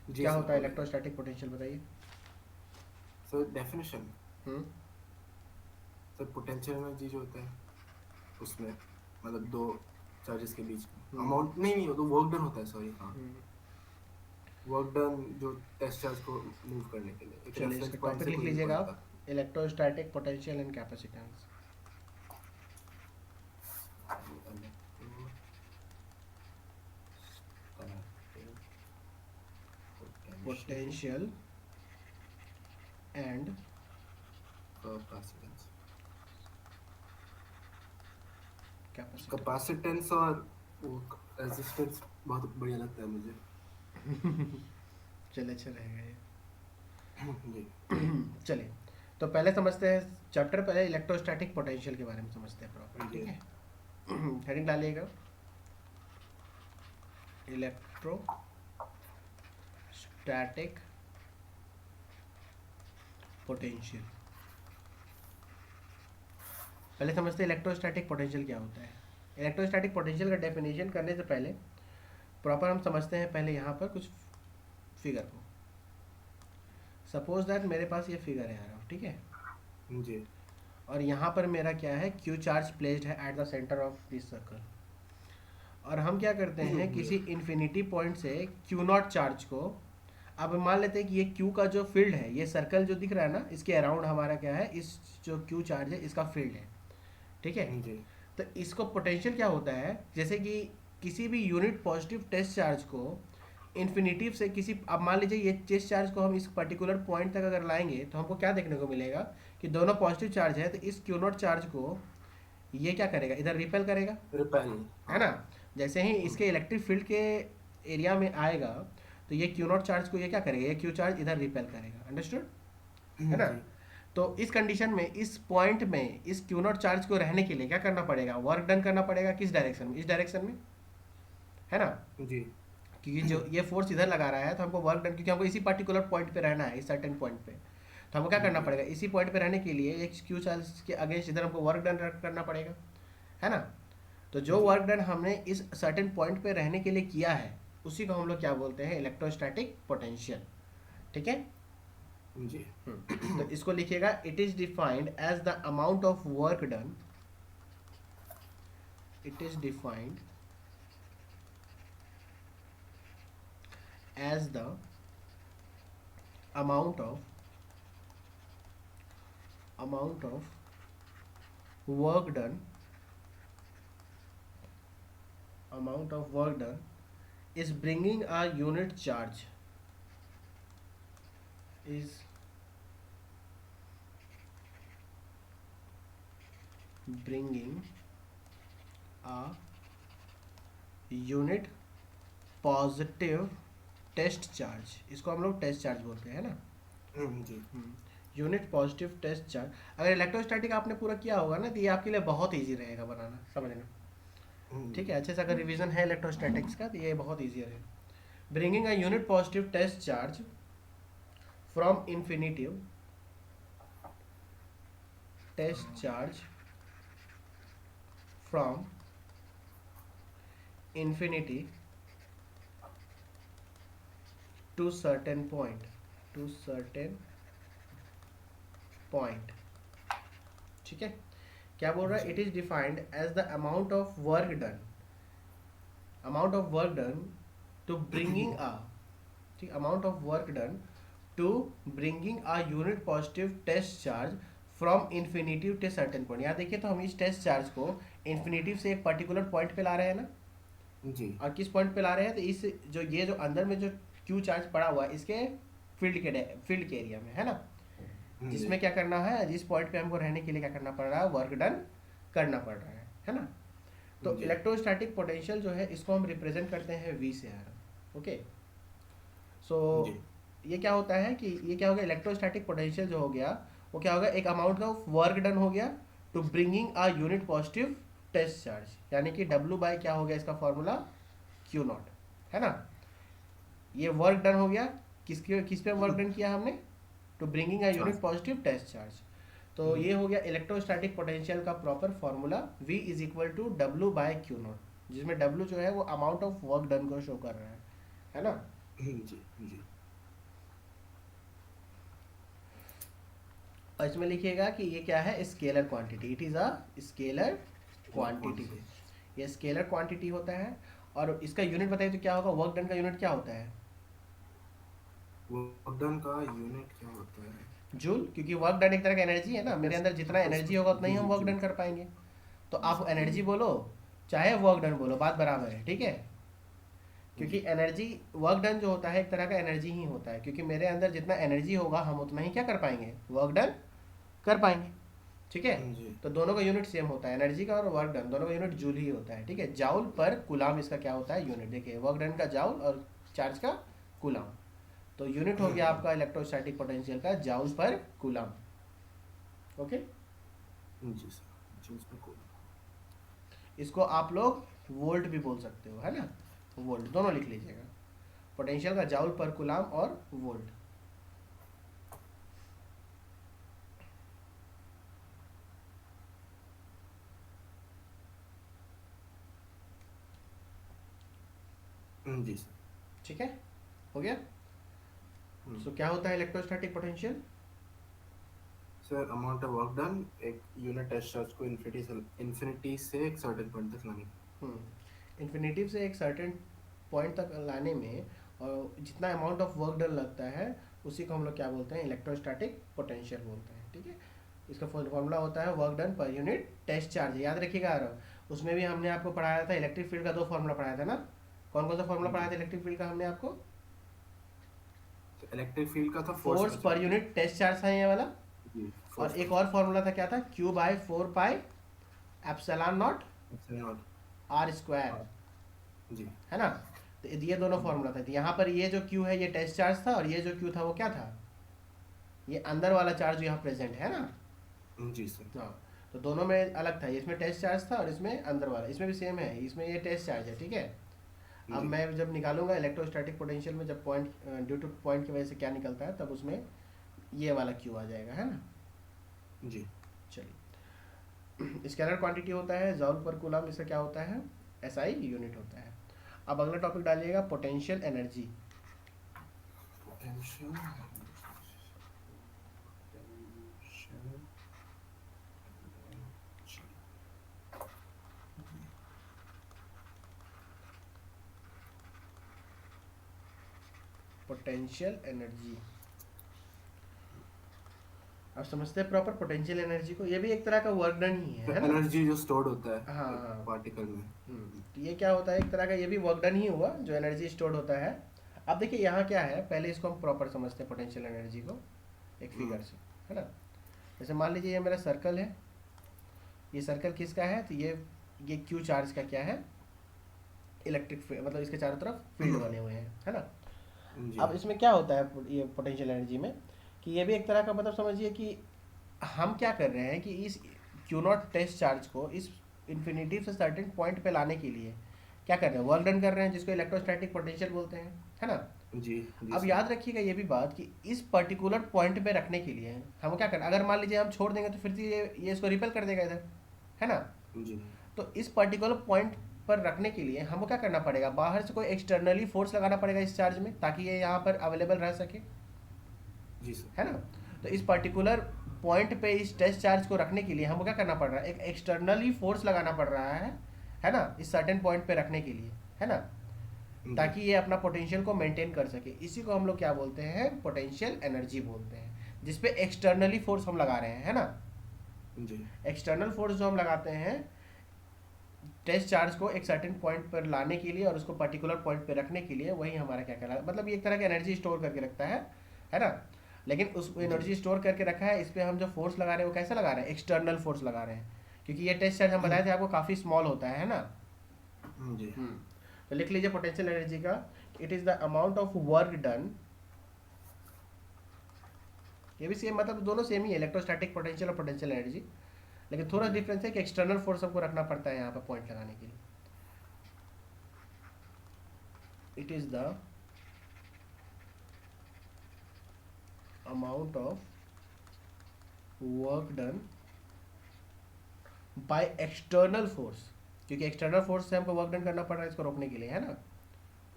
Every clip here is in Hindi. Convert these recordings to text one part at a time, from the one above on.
जी क्या सर होता है बोलिए। इलेक्ट्रोस्टैटिक पोटेंशियल, बताइए। Sir definition. Hmm. Sir potential energy जो होता है उसमें, मतलब दो चार्जेस के बीच का हम्म। अमाउंट, नहीं नहीं, वो तो वर्क डन होता है, सॉरी हाँ। हम्म। वर्क डन जो टेस्ट चार्ज को मूव करने के लिए एक चलिए, रेफरेंस इसका पॉइंट टॉपिक से लिख कोई भी लीजिएगा पॉइंट आप, तक। Electrostatic potential and capacitance. Potential potential and capacitance. Capacitance. Capacitance और वो रेजिस्टेंस बहुत बढ़िया लगता है मुझे। चले अच्छा रहेगा ये। जी। चलिए, तो पहले समझते हैं, चैप्टर पहले इलेक्ट्रोस्टैटिक पोटेंशियल के बारे में समझते हैं प्रॉपर, ठीक जी। है। हेडिंग डालिएगा, इलेक्ट्रोस्टैटिक पोटेंशियल। पहले समझते हैं इलेक्ट्रोस्टैटिक पोटेंशियल क्या होता है। इलेक्ट्रोस्टैटिक पोटेंशियल का डेफिनेशन करने से पहले प्रॉपर हम समझते हैं पहले यहाँ पर कुछ फिगर को। सपोज दैट मेरे पास ये फिगर है यार, ठीक है। जी। और यहाँ पर मेरा क्या है, क्यू चार्ज प्लेस्ड है at the centre of this circle. और हम क्या करते हैं, जी। किसी इन्फिनिटी पॉइंट से क्यू नॉट चार्ज को, अब मान लेते हैं कि ये क्यू का जो फील्ड है, ये सर्कल जो दिख रहा है ना, इसके अराउंड हमारा क्या है, इस जो क्यू चार्ज है इसका फील्ड है, ठीक है। जी। तो इसको पोटेंशियल क्या होता है, जैसे कि किसी भी यूनिट पॉजिटिव टेस्ट चार्ज को इन्फिनिटिव से किसी, अब मान लीजिए ये टेस्ट चार्ज को हम इस पर्टिकुलर पॉइंट तक अगर लाएंगे तो हमको क्या देखने को मिलेगा कि दोनों पॉजिटिव चार्ज है, तो इस क्यू नॉट चार्ज को ये क्या करेगा, इधर रिपेल करेगा, रिपेल। है हाँ। ना। जैसे ही इसके इलेक्ट्रिक फील्ड के एरिया में आएगा, तो ये क्यू नॉट चार्ज को ये क्या करेगा, ये क्यू चार्ज इधर रिपेल करेगा, अंडरस्टूड, है ना। जी। तो इस कंडीशन में, इस पॉइंट में, इस क्यू नॉट चार्ज को रहने के लिए क्या करना पड़ेगा, वर्क डन करना पड़ेगा, किस डायरेक्शन में, इस डायरेक्शन में, है ना। जी। क्योंकि जो ये फोर्स इधर लगा रहा है, तो हमको वर्क डन, क्योंकि हमको इसी पर्टिकुलर पॉइंट पे रहना है, इस सर्टेन पॉइंट पे, तो हमको क्या करना जी। पड़ेगा, इसी पॉइंट पे रहने के लिए एक क्यू चार्ज के अगेंस्ट इधर हमको वर्क डन करना पड़ेगा, है ना। तो जो जी। वर्क डन हमने इस सर्टेन पॉइंट पे रहने के लिए किया है, उसी को हम लोग क्या बोलते हैं, इलेक्ट्रोस्टैटिक पोटेंशियल, ठीक है। जी। तो इसको लिखिएगा, it is defined as the amount of work done, it is defined as the amount of work done, amount of work done is bringing a unit charge, is bringing a unit positive test charge, इसको हम लोग टेस्ट चार्ज बोलते हैं ना। जी। Unit positive test charge. अगर इलेक्ट्रोस्टैटिक आपने पूरा किया होगा ना, तो ये आपके लिए बहुत इजी रहेगा बनाना, समझना, ठीक जी। है। अच्छे से अगर रिवीजन है इलेक्ट्रोस्टैटिक्स का, तो ये बहुत ईजी है। Bringing a unit positive test charge from infinitive test charge from infinity to certain point, to certain point, ठीक है। क्या बोल रहा है, जी। It is defined as the amount of work done, amount of work done to bringing a, ठीक, amount of work done to bringing a unit positive test charge from infinitive to certain point. यहाँ देखिए, तो हम इस टेस्ट चार्ज को इन्फिनिटिव से एक पर्टिकुलर पॉइंट पे ला रहे हैं ना, जी। और किस पॉइंट पे ला रहे हैं, तो इस जो ये जो अंदर में जो क्यू चार्ज पड़ा हुआ है, इसके फील्ड के एरिया में, है ना। जी। जिसमें क्या करना है, जिस पॉइंट पे हमको रहने के लिए क्या करना पड़ रहा है, वर्क डन करना पड़ रहा है ना। तो जी। इलेक्ट्रोस्टैटिक पोटेंशियल जो है, इसको हम रिप्रेजेंट करते हैं वी से यार, ओके। सो जी। ये क्या होता है कि ये क्या हो गया, इलेक्ट्रोस्टैटिक पोटेंशियल जो हो गया, वो क्या होगा, एक अमाउंट का वर्क डन हो गया to bringing a unit positive test charge, यानी कि डब्ल्यू बाय क्या हो गया इसका फॉर्मूला, क्यू नॉट, है ना। ये वर्क डन हो गया, किस पे वर्क डन किया हमने, to bringing a unit charge. Positive test charge. तो ये हो गया इलेक्ट्रोस्टैटिक पोटेंशियल का proper formula, V is equal to W by Q naught, जिसमें W जो है वो अमाउंट ऑफ वर्क डन को शो कर रहा है ना। जी। जी। और इसमें लिखिएगा कि ये क्या है, scalar quantity, it is a scalar quantity. ये स्केलर क्वांटिटी होता है। और इसका यूनिट बताइए तो क्या होगा, वर्क डन का यूनिट क्या होता है? वर्क डन का यूनिट क्या होता है? जूल, क्योंकि वर्क डन एक तरह का एनर्जी है ना, मेरे अंदर जितना एनर्जी होगा उतना जी ही हम जी वर्क जी डन कर पाएंगे। तो जी आप जी एनर्जी बोलो चाहे वर्क डन बोलो, बात बराबर है, ठीक है। क्योंकि जी एनर्जी, वर्क डन जो होता है एक तरह का एनर्जी ही होता है, क्योंकि मेरे अंदर जितना एनर्जी होगा हम उतना ही क्या कर पाएंगे, वर्क डन कर पाएंगे, ठीक है। जी तो दोनों का यूनिट सेम होता है, एनर्जी का और वर्क डन दोनों का यूनिट जूल ही होता है, ठीक है। जाउल पर कुलाम इसका क्या होता है, यूनिट। देखिए वर्क डन का जाउल और चार्ज का कुलाम। तो यूनिट हो गया आपका इलेक्ट्रोस्टैटिक पोटेंशियल का जाउल पर कुलाम। ओके, जी सर, जी उसमें कोई इसको आप लोग वोल्ट भी बोल सकते हो, है ना, वोल्ट दोनों लिख लीजिएगा। पोटेंशियल का जाउल पर कुलाम और वोल्ट। जी सर। ठीक है, हो गया। सो क्या होता है electrostatic potential? Sir amount of work done एक यूनिट टेस्ट चार्ज को इन्फिनिटी से एक सर्टेन पॉइंट तक लाने की। इन्फिनिटिव से एक सर्टेन पॉइंट तक लाने में और जितना अमाउंट ऑफ वर्क डन लगता है उसी को हम लोग क्या बोलते हैं, इलेक्ट्रोस्टैटिक पोटेंशियल बोलते हैं, ठीक है। इसका फॉर्मूला होता है work done per unit test charge, याद रखिएगा। और उसमें भी हमने आपको पढ़ाया था इलेक्ट्रिक फील्ड का, दो फॉर्मूला पढ़ाया था ना। कौन कौन सा फॉर्मूला जी, पढ़ाया था इलेक्ट्रिक फील्ड का हमने आपको? तो इलेक्ट्रिक फील्ड का था फोर्स फोर्स पर पर चार्ज। यूनिट टेस्ट चार्ज था ये वाला। जी, फोर्स और पर एक और फॉर्मूला था, क्या था, Q by 4 pi epsilon naught charge और आर स्क्वायर, और जी है ना। तो ये दोनों फॉर्मूला था। तो यहाँ पर ये जो क्यू है ये टेस्ट चार्ज था, और ये जो क्यू था वो क्या था, ये अंदर वाला चार्ज जो यहाँ प्रेजेंट है ना। जी सर। हाँ, तो दोनों में अलग था, इसमें टेस्ट चार्ज था और इसमें अंदर वाला, इसमें भी सेम है, इसमें ये टेस्ट चार्ज है, ठीक है। अब जी मैं जब निकालूंगा इलेक्ट्रोस्टैटिक पोटेंशियल में, जब पॉइंट ड्यू टू पॉइंट की वजह से क्या निकलता है, तब उसमें ये वाला क्यू आ जाएगा, है ना। जी चलिए, स्केलर क्वांटिटी होता है जॉल पर कूलम, इसका क्या होता है, एसआई यूनिट होता है। अब अगला टॉपिक डालिएगा, potential energy. Potential potential energy, आप समझते हैं प्रॉपर पोटेंशियल एनर्जी को, ये भी एक तरह का वर्क डन ही है ना। एनर्जी जो स्टोर्ड होता है हाँ एक हाँ। पार्टिकल में। तो ये क्या होता है, एक तरह का ये भी वर्क डन ही हुआ जो एनर्जी स्टोर्ड होता है। अब देखिए यहाँ क्या है, पहले इसको हम प्रॉपर समझते हैं पोटेंशियल एनर्जी को एक फिगर से, है ना। जैसे मान लीजिए ये मेरा सर्कल है, ये सर्कल किसका है, तो ये क्यू चार्ज का क्या है, इलेक्ट्रिक फील्ड, मतलब इसके चारों तरफ फील्ड बने हुए हैं, है ना। जी अब इसमें क्या होता है ये पोटेंशियल एनर्जी में, कि ये भी एक तरह का, मतलब समझिए कि हम क्या कर रहे हैं कि इस क्यू नॉट टेस्ट चार्ज को इस इन्फिनिटी से सर्टेन पॉइंट पे लाने के लिए क्या कर रहे हैं, वर्क डन कर रहे हैं, जिसको इलेक्ट्रोस्टैटिक पोटेंशियल बोलते हैं, है ना। जी जी अब सर। याद रखिएगा ये भी बात कि इस पर्टिकुलर पॉइंट पे रखने के लिए हम क्या करें, अगर मान लीजिए हम छोड़ देंगे तो फिर तो ये इसको रिपेल कर देगा इधर, है ना। जी तो इस पर्टिकुलर पॉइंट पर रखने के लिए हमको क्या करना पड़ेगा, बाहर से कोई एक्सटर्नली फोर्स लगाना पड़ेगा इस चार्ज में, ताकि ये यहाँ पर अवेलेबल रह सके, जी सर। है ना। तो इस पर्टिकुलर पॉइंट पे इस टेस्ट चार्ज को रखने के लिए हमको क्या करना पड़ रहा है, एक एक्सटर्नली फोर्स लगाना पड़ रहा है ना, इस सर्टेन पॉइंट पे रखने के लिए, है ना, ताकि ये अपना पोटेंशियल को मेंटेन कर सके। इसी को हम लोग क्या बोलते हैं, पोटेंशियल एनर्जी बोलते हैं, जिसपे एक्सटर्नली फोर्स हम लगा रहे हैं, है ना। जी एक्सटर्नल फोर्स जो हम लगाते हैं टेस्ट चार्ज को एक सर्टेन पॉइंट पर लाने के लिए और उसको पर्टिकुलर पॉइंट पर रखने के लिए, वही हमारा क्या कहलाता है, मतलब ये एक तरह की एनर्जी स्टोर करके रखता है ना। लेकिन उस एनर्जी स्टोर करके रखा है, इस पर हम जो फोर्स लगा रहे हैं वो कैसे लगा रहे हैं, एक्सटर्नल फोर्स लगा रहे हैं, क्योंकि ये टेस्ट चार्ज हम बताए थे आपको काफ़ी स्मॉल होता है ना। जी तो लिख लीजिए पोटेंशियल एनर्जी का, it is the amount of work done, ये भी सेम, मतलब दोनों सेम ही है, इलेक्ट्रोस्टैटिक पोटेंशियल और पोटेंशियल एनर्जी, लेकिन थोड़ा डिफरेंस है कि एक्सटर्नल फोर्स हमको रखना पड़ता है यहाँ पर पॉइंट लगाने के लिए। It is the amount of work done by external force, क्योंकि एक्सटर्नल फोर्स से हमको वर्क डन करना पड़ रहा है इसको रोकने के लिए, है ना।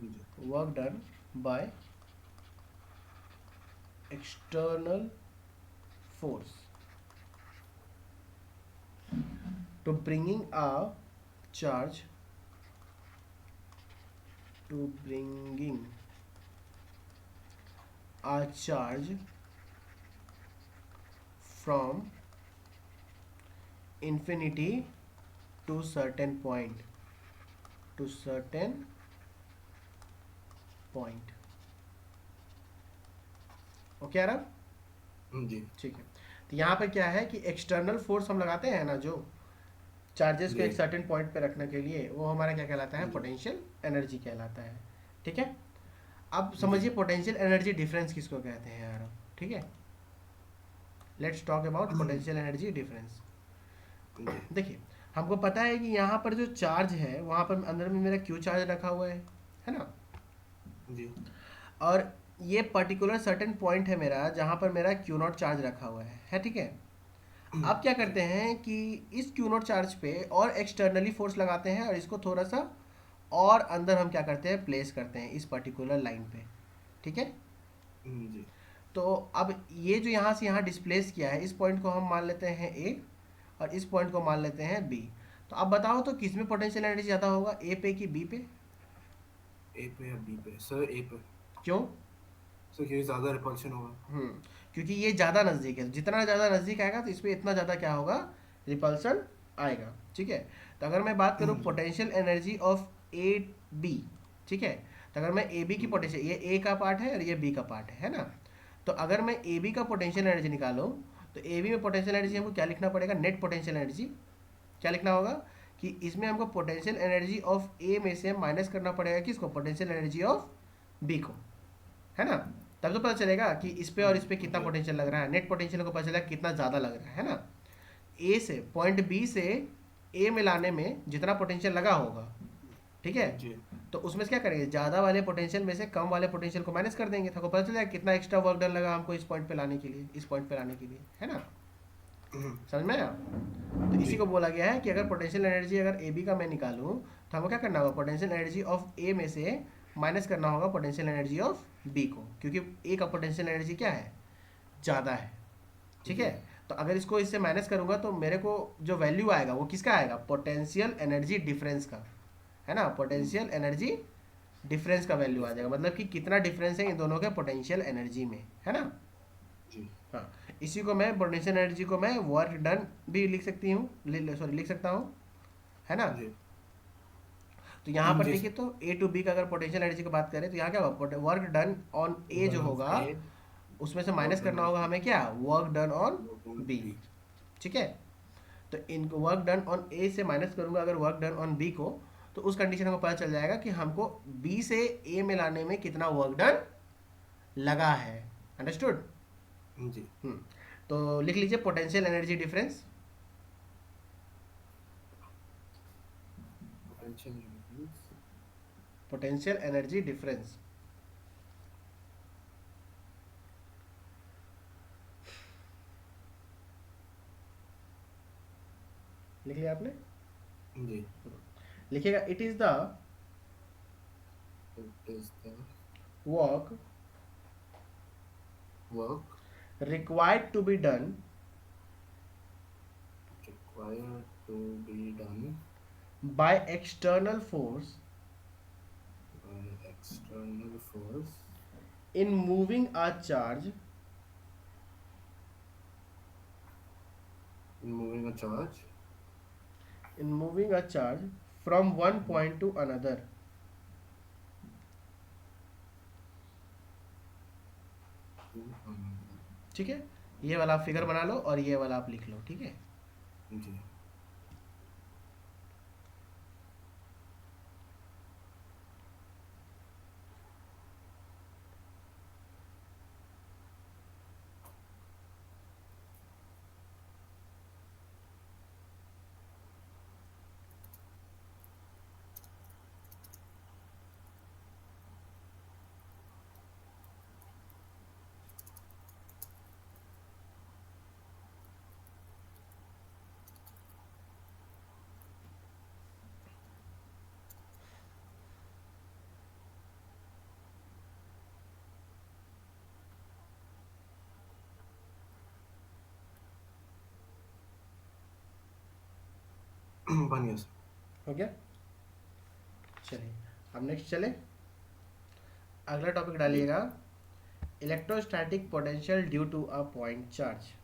जी work done by external force, to bringing a charge to bringing a charge from infinity to certain point, to certain point. Okay यार, अब जी ठीक है। तो यहाँ पे क्या है कि एक्सटर्नल फोर्स हम लगाते हैं ना, जो चार्जेस को जी एक सर्टेन पॉइंट पे रखने के लिए, वो हमारा क्या कहलाता है, जी पोटेंशियल एनर्जी कहलाता है। ठीक है। अब जी समझिए पोटेंशियल एनर्जी डिफरेंस किसको कहते हैं यार। ठीक है, let's talk about potential energy difference. जी देखिए, हमको पता है कि यहाँ पर जो चार्ज है वहाँ पर अंदर में मेरा क्यू चार्ज रखा हुआ है ना। जी और ये पर्टिकुलर सर्टेन पॉइंट है मेरा जहाँ पर मेरा क्यू नॉट चार्ज रखा हुआ है, ठीक है। अब क्या जी करते हैं कि इस क्यू नॉट चार्ज पे और एक्सटर्नली फोर्स लगाते हैं और इसको थोड़ा सा और अंदर हम क्या करते हैं, प्लेस करते हैं इस पर्टिकुलर लाइन पे। ठीक है। जी तो अब ये जो यहाँ से यहाँ डिस्प्लेस किया है, इस पॉइंट को हम मान लेते हैं ए और इस पॉइंट को मान लेते हैं बी। तो अब बताओ तो किस में पोटेंशियल एनर्जी ज़्यादा होगा, ए पे कि बी पे? ए पे या बी पे सर? ए पे क्यों? सर, क्योंकि ज़्यादा रिपल्शन होगा। हम्म, क्योंकि ये ज़्यादा नज़दीक है, जितना ज़्यादा नज़दीक आएगा तो इस पे इतना ज़्यादा क्या होगा, रिपल्सन आएगा। ठीक है। तो अगर मैं बात करूँ जी potential energy of A B, ठीक है, तो अगर मैं ए बी की जी पोटेंशियल, ये ए का पार्ट है और ये बी का पार्ट है ना। तो अगर मैं ए बी का पोटेंशियल एनर्जी निकालूँ तो ए बी में पोटेंशियल एनर्जी हमको क्या लिखना पड़ेगा, नेट पोटेंशियल एनर्जी। क्या लिखना होगा कि इसमें हमको पोटेंशियल एनर्जी ऑफ ए में से माइनस करना पड़ेगा किसको, पोटेंशियल एनर्जी ऑफ बी को, है ना। तब तो पता चलेगा कि इस पे और इस पे कितना जी पोटेंशियल लग रहा है, नेट पोटेंशियल को पता चलेगा कितना ज़्यादा लग रहा है ना। ए से पॉइंट बी से ए में लाने में जितना पोटेंशियल लगा होगा, ठीक है, जी तो उसमें से क्या करेंगे, ज़्यादा वाले पोटेंशियल में से कम वाले पोटेंशियल को माइनस कर देंगे, तो आपको पता चल जाएगा कितना एक्स्ट्रा वर्क डन लगा हमको इस पॉइंट पे लाने के लिए, इस पॉइंट पे लाने के लिए, है ना। समझ में आया। तो इसी जी को बोला गया है कि अगर पोटेंशियल एनर्जी अगर ए बी का मैं निकालूं तो हमको क्या करना होगा, पोटेंशियल एनर्जी ऑफ ए में से माइनस करना होगा पोटेंशियल एनर्जी ऑफ बी को, क्योंकि ए का पोटेंशियल एनर्जी क्या है, ज़्यादा है। ठीक जी है। तो अगर इसको इससे माइनस करूंगा तो मेरे को जो वैल्यू आएगा वो किसका आएगा, पोटेंशियल एनर्जी डिफरेंस का, है ना। पोटेंशियल एनर्जी डिफरेंस का वैल्यू आ जाएगा, मतलब कि कितना डिफरेंस है इन दोनों के पोटेंशियल एनर्जी में, है ना। जी हाँ, इसी को मैं पोटेंशियल एनर्जी को मैं वर्क डन भी लिख सकती हूँ, सॉरी लिख सकता हूँ, है ना। जी तो यहाँ पर जी देखिए, तो ए टू बी का अगर पोटेंशियल एनर्जी की बात करें तो यहाँ क्या होगा, वर्क डन ऑन ए जो डन ऑफ होगा ए, उसमें से माइनस वर्क डन करना ऑफ होगा हमें क्या, work done on work on B. B. ठीक है। तो इनको वर्क डन ऑन ए से माइनस करूंगा अगर वर्क डन ऑन बी को, तो उस कंडीशन में पता चल जाएगा कि हमको बी से ए में लाने में कितना वर्क डन लगा है। अंडरस्टूड। जी तो लिख लीजिए potential energy difference. Potential difference. Potential energy difference लिख लिया आपने। जी लिखिएगा, it is the it is the work work required to be done required to be done by external force by external force in moving a charge in moving a charge from one point to another। to another। ठीक है। ये वाला आप फिगर बना लो और ये वाला आप लिख लो, ठीक है। जी बन गया सर। हो गया। चलिए अब नेक्स्ट चले, अगला टॉपिक जी डालिएगा, electrostatic potential due to a point charge.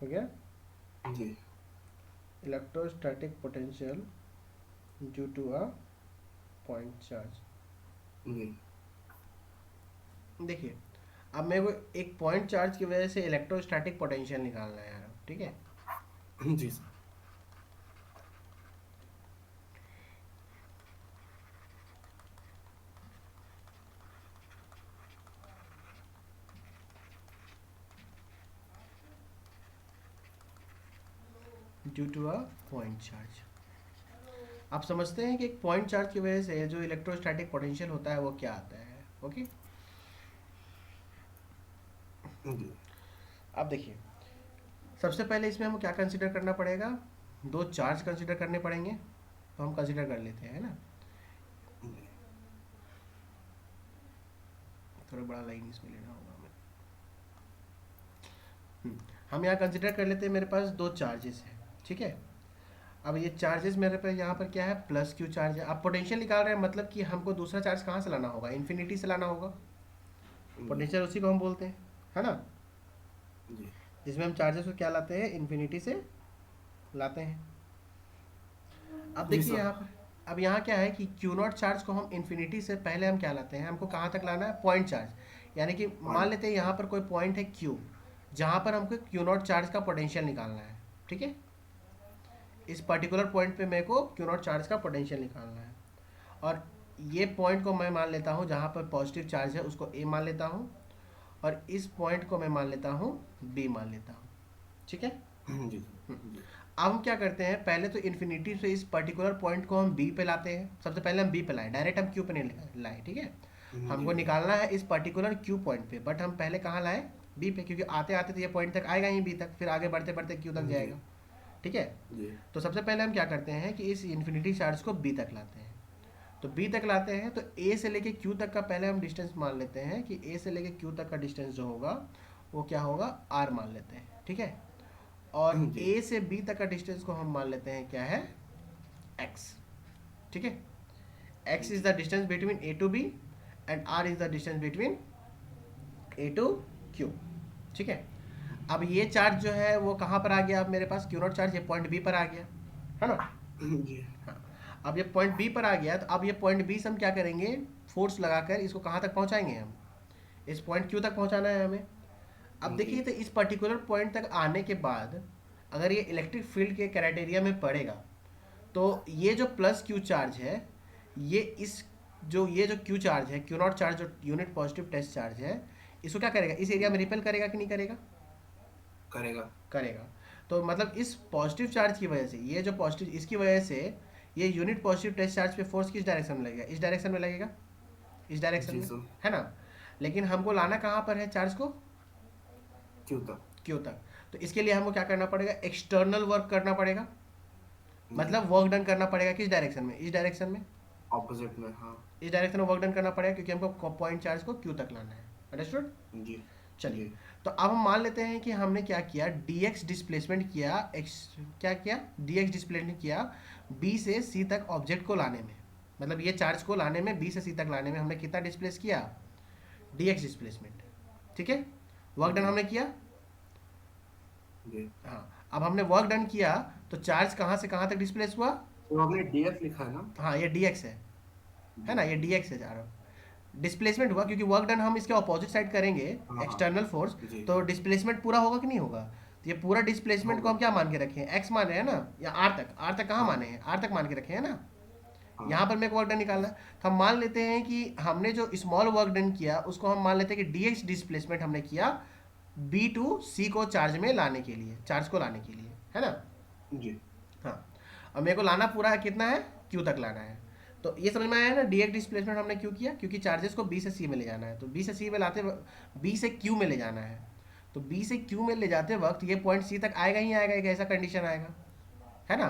हो गया, जी electrostatic potential due to a point charge. जी देखिए अब मेरे को एक पॉइंट चार्ज की वजह से इलेक्ट्रोस्टैटिक पोटेंशियल निकालना है यार, ठीक है। जी sir. Due to a point charge, आप समझते हैं कि एक पॉइंट चार्ज की वजह से जो इलेक्ट्रोस्टैटिक पोटेंशियल होता है वो क्या आता है। ओके, जी अब देखिए सबसे पहले इसमें हमको क्या कंसिडर करना पड़ेगा, दो चार्ज कंसिडर करने पड़ेंगे, तो हम कंसिडर कर लेते हैं ना। जी थोड़ा बड़ा लाइन इसमें लेना होगा हमें। हम यहाँ कंसिडर कर लेते हैं, मेरे पास दो चार्जेस हैं, ठीक है। अब ये चार्जेस मेरे पे यहाँ पर क्या है, प्लस क्यू चार्ज है। आप पोटेंशियल निकाल रहे हैं मतलब कि हमको दूसरा चार्ज कहाँ से लाना होगा, इन्फिनिटी से लाना होगा। जी पोटेंशियल उसी को हम बोलते हैं, है ना, जी जिसमें हम चार्जेस को क्या लाते हैं, इन्फिनिटी से लाते हैं। अब जी देखिए सर। यहाँ पर, अब यहाँ क्या है कि क्यू नॉट चार्ज को हम इन्फिनिटी से पहले हम क्या लाते हैं, हमको कहाँ तक लाना है, पॉइंट चार्ज। यानी कि मान पॉइंट। लेते हैं यहाँ पर कोई पॉइंट है क्यू, जहाँ पर हमको क्यू नॉट चार्ज का पोटेंशियल निकालना है, ठीक है। इस पर्टिकुलर पॉइंट पे मेरे को क्यू नॉट चार्ज का पोटेंशियल निकालना है। और ये पॉइंट को मैं मान लेता हूँ जहाँ पर पॉजिटिव चार्ज है उसको ए मान लेता हूँ, और इस पॉइंट को मैं मान लेता हूँ बी मान लेता हूँ, ठीक है। जी जी अब हम क्या करते हैं, पहले तो इन्फिनिटी से इस पर्टिकुलर पॉइंट को हम बी पे लाते हैं। सबसे पहले हम बी पे लाए, डायरेक्ट हम क्यू पे नहीं लाए, ठीक है। जी हमको निकालना है इस पर्टिकुलर क्यू पॉइंट पे, बट हम पहले कहाँ लाए, बी पे, क्योंकि आते आते तो ये पॉइंट तक आएगा ही बी तक, फिर आगे बढ़ते बढ़ते क्यू तक जी जाएगा, ठीक है। जी तो सबसे पहले हम क्या करते हैं कि इस इन्फिनिटी चार्ज को बी तक लाते हैं। तो बी तक लाते हैं तो ए से लेके क्यू तक का पहले हम डिस्टेंस मान लेते हैं कि ए से लेके क्यू तक का डिस्टेंस जो होगा वो क्या होगा, आर मान लेते हैं, ठीक है। और जी ए से बी तक का डिस्टेंस को हम मान लेते हैं क्या है, एक्स, ठीक है। एक्स इज जी the distance between A to B and R is the distance between A to Q, ठीक है। अब ये चार्ज जो है वो कहाँ पर आ गया, अब मेरे पास क्यू नॉट चार्ज ये पॉइंट बी पर आ गया, है ना। जी हाँ, अब ये पॉइंट बी पर आ गया, तो अब ये पॉइंट बी से हम क्या करेंगे, फोर्स लगाकर इसको कहाँ तक पहुँचाएंगे हम, इस पॉइंट क्यू तक पहुँचाना है हमें। अब जी देखिए तो इस पर्टिकुलर पॉइंट तक आने के बाद अगर ये इलेक्ट्रिक फील्ड के क्राइटेरिया में पड़ेगा, तो ये जो प्लस क्यू चार्ज है, ये इस ये जो क्यू चार्ज है, क्यू नॉट चार्ज जो यूनिट पॉजिटिव टेस्ट चार्ज है, इसको क्या करेगा, इस एरिया में रिपेल करेगा कि नहीं करेगा, करेगा। करेगा। तो मतलब इस पॉजिटिव चार्ज की वजह से, ये जो पॉजिटिव, इसकी वजह से ये यूनिट पॉजिटिव टेस्ट चार्ज पे फोर्स किस डायरेक्शन में लगेगा, इस डायरेक्शन में लगेगा, इस डायरेक्शन जी में, सर। है ना। लेकिन हमको लाना कहाँ पर है चार्ज को, क्यों था। क्यू तक। तो इसके लिए हमको क्या करना पड़ेगा, एक्सटर्नल वर्क करना पड़ेगा, जी मतलब वर्क डन करना पड़ेगा किस डायरेक्शन में, इस डायरेक्शन में, ऑपोजिट में हाँ। इस डायरेक्शन में वर्क डन करना पड़ेगा, क्योंकि हमको पॉइंट चार्ज को क्यू तक लाना है। अंडरस्टूड। जी चलिए, जी तो अब हम मान लेते हैं कि हमने क्या किया, dx डिस्प्लेसमेंट किया, क्या किया, dx डिस्प्लेसमेंट किया b से c तक ऑब्जेक्ट को लाने में, मतलब ये चार्ज को लाने में, b से c तक लाने में हमने कितना डिस्प्लेस किया, dx डिस्प्लेसमेंट, ठीक है। वर्क डन जी हमने किया। जी। हाँ, अब हमने वर्क डन किया तो चार्ज कहाँ से कहाँ तक डिस्प्लेस हुआ। तो आपने डीएफ लिखा है ना। हाँ ये dx है जी ना, ये dx है जा रहा डिस्प्लेसमेंट हुआ, क्योंकि वर्क डन हम इसके ऑपोजिट साइड करेंगे, हाँ हाँ। एक्सटर्नल फोर्स, जी तो डिस्प्लेसमेंट पूरा होगा कि नहीं होगा। तो ये पूरा डिस्प्लेसमेंट को होगा। हम क्या मान के रखे हैं, एक्स मान रहे हैं ना, या आर तक कहाँ हाँ माने हैं, आर तक मान के रखे हैं ना। हाँ यहाँ पर मेरे को वर्क डन निकालना है, तो हम मान लेते हैं कि हमने जो स्मॉल वर्क डन किया उसको हम मान लेते हैं कि dx डिस्प्लेसमेंट हमने किया b टू c को चार्ज में लाने के लिए, चार्ज को लाने के लिए, है ना। जी हाँ, अब मेरे को लाना पूरा है कितना है, क्यू तक लाना है। तो ये समझ में आया ना, डी एक्स डिस्प्लेसमेंट हमने क्यों किया, क्योंकि चार्जेस को बी से सी में ले जाना है, तो बी से सी में लाते बी से क्यू में ले जाना है, तो बी से क्यू में ले जाते वक्त ये पॉइंट सी तक आएगा ही आएगा, एक ऐसा कंडीशन आएगा, है ना।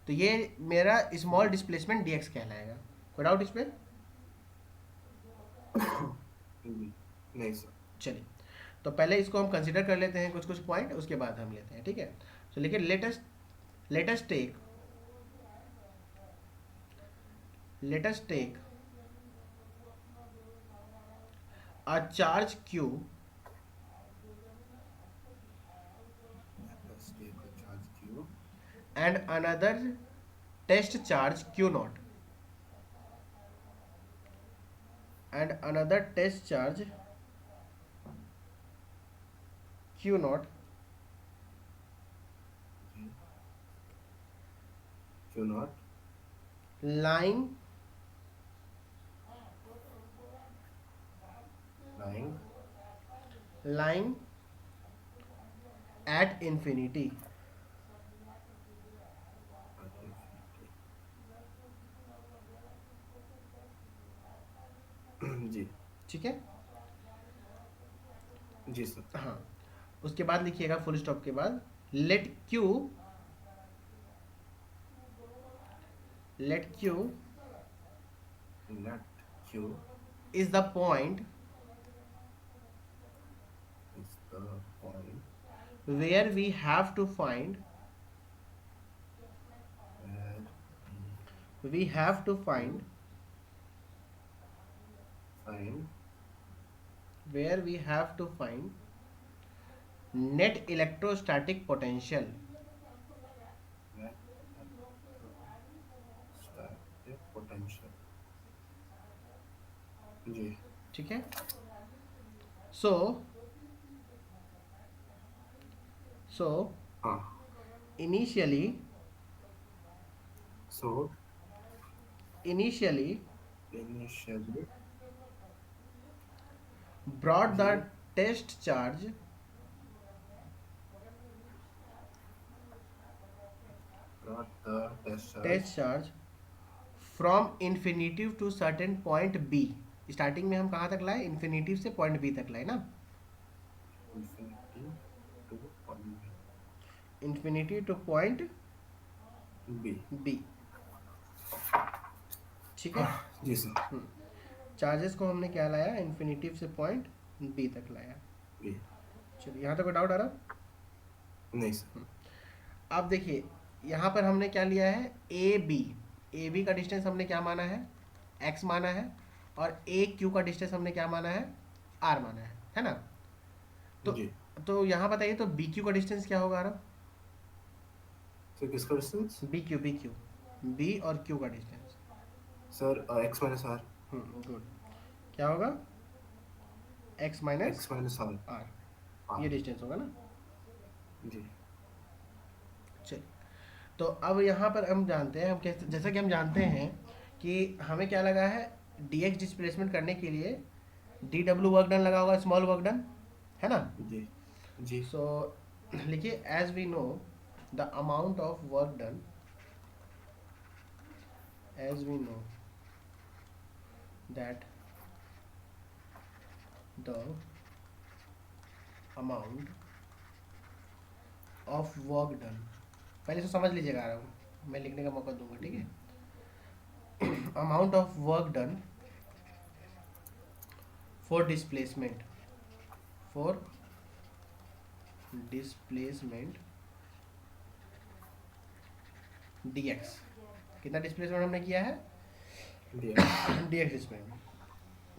तो ये मेरा स्मॉल डिस्प्लेसमेंट डी एक्स कहलाएगा। कोई डाउट इस पर? नहीं सर। चलिए, तो पहले इसको हम कंसिडर कर लेते हैं कुछ कुछ पॉइंट, उसके बाद हम लेते हैं, ठीक है। तो लेकिन latest take a charge q Let's take a charge Q. and another test charge q naught, and another test charge q naught जी, Q naught lying lying lying at infinity, at infinity. जी ठीक है। जी सर। हाँ, उसके बाद लिखिएगा फुल स्टॉप के बाद, let q Let Q is the point is the point where we have to find where we have to find find where we have to find net electrostatic potential, net static potential. जी ठीक है। सो हाँ। initially So initially initially brought the जी test charge brought the test charge test charge from infinitive to certain point b, starting में हम कहाँ तक लाए, इन्फिनिटिव से पॉइंट बी तक लाए ना, infinity to point infinity to point B. B, ठीक है। जी सर। चार्जेस को हमने क्या लाया, इन्फिनिटिव से पॉइंट बी तक लाया। B. चलिए, यहाँ तक कोई डाउट आ रहा? नहीं सर। अब देखिए, यहाँ पर हमने क्या लिया है, ए बी का डिस्टेंस हमने क्या माना है, एक्स माना है, और ए क्यू का डिस्टेंस हमने क्या माना है, आर माना है ना। तो जी तो यहाँ बताइए, तो बी क्यू का डिस्टेंस क्या होगा? सर किसका डिस्टेंस? बी क्यू बी और क्यू का distance. Sir x minus R. Good. क्या होगा? X minus x minus R. R, ये डिस्टेंस होगा ना। जी चलिए, तो अब यहाँ पर हम जानते हैं, हम कैसे, जैसा कि हम जानते हैं कि हमें क्या लगा है, डी एक्स डिस्प्लेसमेंट करने के लिए डी डब्ल्यू वर्क डन लगा होगा, स्मॉल वर्क डन, है ना। जी जी सो लिखिए, as we know the amount of work done, as we know that the amount of work done, पहले से समझ लीजिएगा, आ रहा हूँ मैं लिखने का मौका दूंगा, ठीक है। Amount of work done for displacement dx, कितना डिस्प्लेसमेंट हमने किया है, दिया। dx displacement.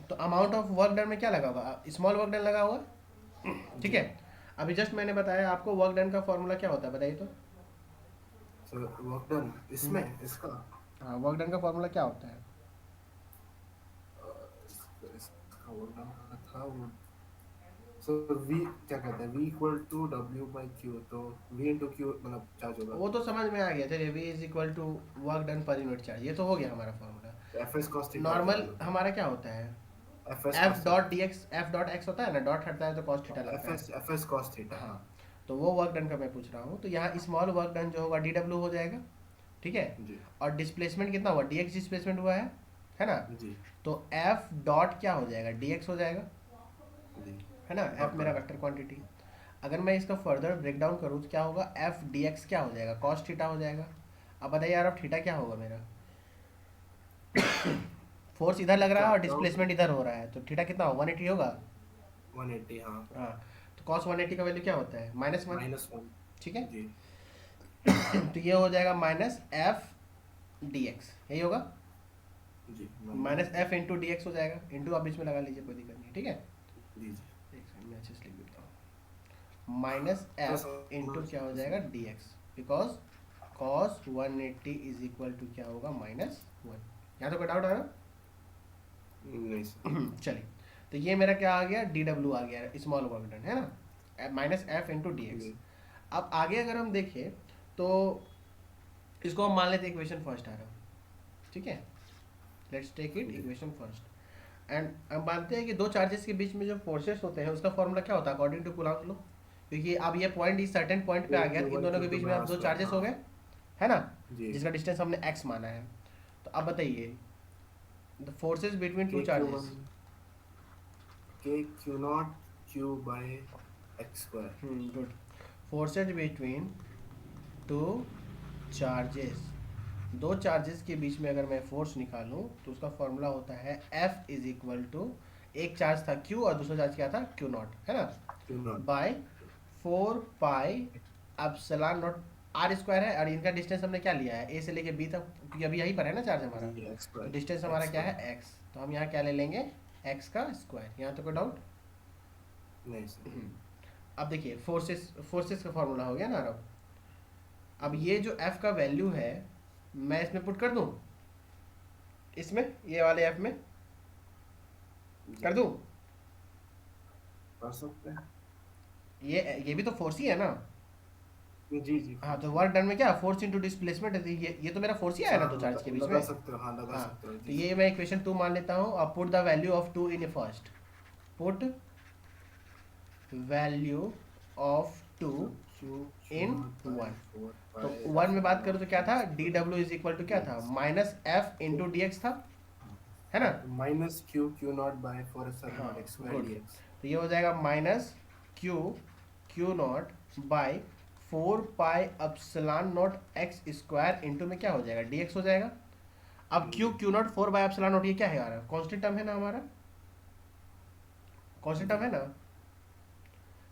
तो अमाउंट ऑफ वर्क डन में क्या लगा होगा, स्मॉल वर्क डन लगा होगा, ठीक है। अभी जस्ट मैंने बताया आपको, वर्क डन का फॉर्मूला क्या होता है, बताइए तो। सर वर्क डन इसमें इसका हाँ, वर्क डन का फॉर्मूला क्या होता है? इसका वर्क डन था वो। सर v क्या कहते हैं, v equal to w by q, तो v इंटू q मतलब चार्ज होगा। वो तो समझ में आ गया, चलिए, v is equal to work done per unit charge, ये तो हो गया हमारा formula. fs cos theta normal हमारा क्या होता है, fs F cos dot D X, F dot X होता है ना, डॉट हटता है तो कॉस थीटा लगता है। fs cos theta. हाँ, तो वो वर्क डन का मैं पूछ रहा हूँ, तो यहाँ स्मॉल वर्क डन जो होगा डी डब्ल्यू हो जाएगा, ठीक है। जी और डिस्प्लेसमेंट कितना हुआ, डी एक्स डिस्प्लेसमेंट हुआ है ना। जी तो एफ डॉट क्या हो जाएगा, डी एक्स हो जाएगा, जी। है ना। एफ डॉट मेरा डॉट। Vector quantity. अगर मैं इसका फर्दर ब्रेक डाउन करूँ तो क्या होगा, एफ डी एक्स क्या हो जाएगा, कॉस थीटा हो जाएगा। अब बताइए यार, अब थीटा क्या होगा मेरा, फोर्स इधर लग रहा है और चाहता हूँ डिस्प्लेसमेंट इधर हो रहा है, तो थीटा कितना होगा, 180 होगा। 180, हाँ। हाँ, तो कॉस 180 का वैल्यू क्या होता है, -1। -1। ठीक है। जी तो ये हो जाएगा माइनस एफ डी एक्स, यही होगा। जी। Minus F into D X हो जाएगा, इंटू आप बीच में लगा लीजिए, कोई दिक्कत नहीं, ठीक है। जी जी। एक सेकंड में अच्छे से लिख देता हूँ, माइनस तो एफ इंटू क्या हो जाएगा, D X, because cos 180 is equal to क्या होगा, -1। यहाँ तो कोई डाउट आ रहा नहीं सर। है? चलिए, तो ये मेरा क्या आ गया, डी डब्ल्यू आ गया, स्मॉल वर्क डन, है ना, minus F into D X. जी अब आगे अगर हम देखें तो इसको हम मान लेते हैं इक्वेशन फर्स्ट आ रहा, ठीक है। लेट्स टेक इट जी इक्वेशन फर्स्ट। एंड हम मानते हैं कि दो चार्जेस के बीच में जो फोर्सेस होते हैं उसका फॉर्मूला क्या होता है, अकॉर्डिंग टू कूलॉम्स लॉ। क्योंकि अब ये पॉइंट इस सर्टेन पॉइंट पे आ गया, इन Q1 दोनों के बीच Q2 में में अब दो आंसर, चार्जेस हो हाँ। गए, है ना, जी। जिसका डिस्टेंस हमने x माना है। तो अब बताइए, द फोर्सेस बिटवीन टू के चार्जेस। Q1 के Q0 Q by X square. Good. Forces between two charges, दो चार्जेस के बीच में अगर मैं फोर्स निकालूं तो उसका फॉर्मूला होता है F इज इक्वल टू, एक चार्ज था Q और दूसरा चार्ज क्या था, Q0, है ना, Q0। By 4 pi epsilon naught, R square है और इनका डिस्टेंस हमने क्या लिया है, ए से लेके बी तक, क्योंकि अभी यहीं पर है ना चार्ज हमारा, जी एक्स तो स्क्वायर। डिस्टेंस हमारा एक्स क्या स्क्वायर। है, x। तो हम यहाँ क्या ले लेंगे, x का स्क्वायर। यहाँ तो कोई डाउट। नहीं सर। अब देखिए, फोर्सेस फोर्सेस का फॉर्मूला हो गया ना। अब ये जो f का वैल्यू है मैं इसमें पुट कर दूं, इसमें ये वाले f में जी कर दूं, कर सकते हैं। ये भी तो फोर्स ही है ना। जी जी। हाँ, तो वर्क डन में क्या, फोर्स इनटू डिस्प्लेसमेंट है, ये तो मेरा फोर्स ही आया ना दो हाँ चार्ज के बीच लगा में। सकते हो, हाँ लगा हाँ, सकते हो। तो जी ये मैं इक्वेशन 2 मान लेता हूँ। अब put the value of 2 in A first, put value of 2 तो Q इन Q0 बाय 1। 4 तो बाय 1 में बात करूँ तो क्या था, D square W is equal to क्या था, dx। Minus F into D X था, है ना। Minus Q Q0 by 4 epsilon हाँ, not X square good. dx। तो ये हो जाएगा minus Q Q not by 4 pi epsilon not X square into में क्या हो जाएगा, डी एक्स हो जाएगा। अब Q not 4 by epsilon not, ये क्या है यार, कॉन्स्टेंट टर्म है ना हमारा, कॉन्स्टेंट टर्म है ना।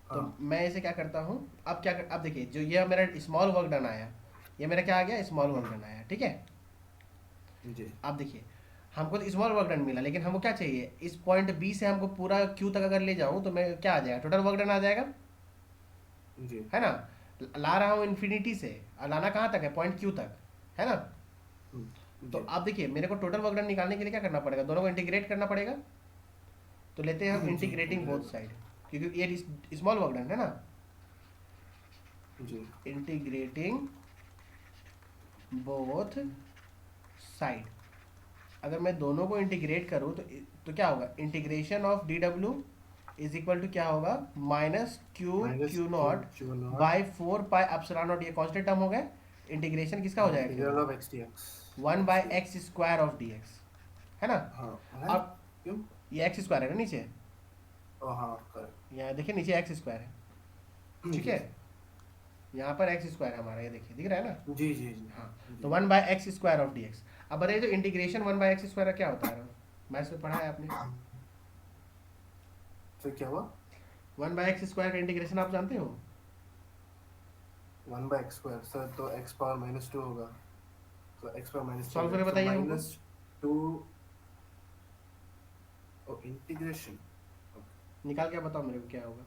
तो हाँ मैं इसे क्या करता हूँ, अब अब देखिए, जो ये मेरा स्मॉल वर्क डन आया, ये मेरा क्या आ गया, स्मॉल वर्क डन आया, ठीक है। जी अब देखिए, हमको तो स्मॉल वर्क डन मिला, लेकिन हमको क्या चाहिए, इस पॉइंट बी से हमको पूरा क्यू तक अगर ले जाऊँ तो मैं क्या आ जाएगा, टोटल वर्क डन आ जाएगा, जी है ना। ला रहा हूँ इन्फिनिटी से, और लाना कहाँ तक है, पॉइंट क्यू तक, है ना। तो जी अब देखिए, मेरे को टोटल वर्क डन निकालने के लिए क्या करना पड़ेगा, दोनों को इंटीग्रेट करना पड़ेगा। तो लेते हैं हम जी इंटीग्रेटिंग बोथ साइड, क्योंकि ये स्मॉल वर्क डन है ना, जी इंटीग्रेटिंग बोथ साइड। अगर मैं दोनों को इंटीग्रेट करूँ तो क्या होगा, integration of D W is equal to क्या होगा, minus Q minus Q Q naught Q0 by 4 pi epsilon not, ये कांस्टेंट टर्म हो गए। इंटीग्रेशन किसका हो जाएगा इंटीग्रल केवल, of x dx। 1/x square of D X, है ना। हाँ है। अब क्यों? ये एक्स स्क्वायर है ना नीचे, ओ हाँ करेक्ट। यहाँ देखिए नीचे एक्स स्क्वायर है, ठीक जी है। यहाँ पर एक्स स्क्वायर है हमारा, ये देखिए दिख रहा है ना। जी जी जी। हाँ, जी। तो 1/x square of D x. अब बताइए, तो इंटीग्रेशन 1/x स्क्वायर का क्या होता है, मैथ्स में पढ़ा है आपने, फिर क्या हुआ, 1/x स्क्वायर का इंटीग्रेशन आप जानते हो। 1/x स्क्वायर सर, तो x पावर -2 होगा, तो x पावर -2 सॉल्व करके तो बताइए हमको, -2। ओ इंटीग्रेशन। निकाल के बताओ मेरे को क्या होगा।